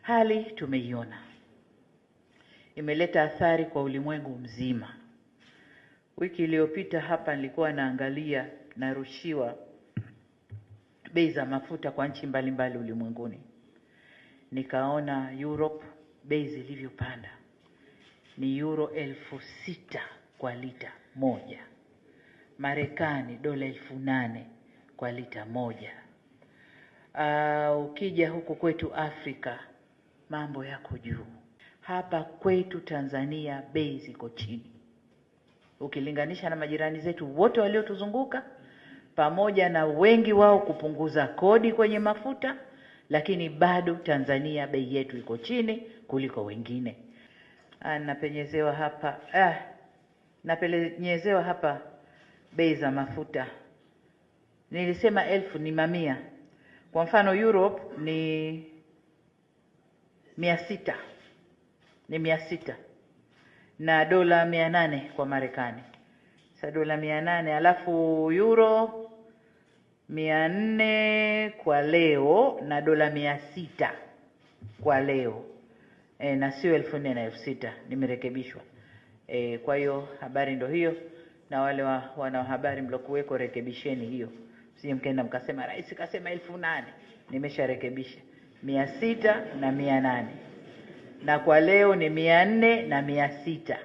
Hali tumeiona, imeleta athari kwa ulimwengu mzima. Wiki iliyopita hapa nilikuwa naangalia narushiwa bei za mafuta kwa nchi mbalimbali ulimwenguni. Nikaona Europe bei zilivyopanda ni euro 6,000 kwa lita moja. Marekani dola 8,000 kwa lita moja. Ukija huku kwetu Afrika mambo yako juu. Hapa kwetu Tanzania bei ziko chini ukilinganisha na majirani zetu wote waliotuzunguka, pamoja na wengi wao kupunguza kodi kwenye mafuta, lakini bado Tanzania bei yetu iko chini kuliko wengine. Napenyezewa hapa bei za mafuta. Nilisema 1000 ni mamia. Kwa mfano Europe ni 600. Ni 600 na dola 800 kwa Marekani. Sasa dola 800 alafu euro 400 kwa leo na dola 600 kwa leo. Na sio 4,000 na 6,000, nimerekebishwa. Kwa hiyo habari ndo hiyo, na wale wana habari mlokuweko rekebisheni hiyo. Sije mkaenda mkasema rais kasema 8,000. Nimesharekebisha 600 na 800. Na kwa leo ni 400 na 600.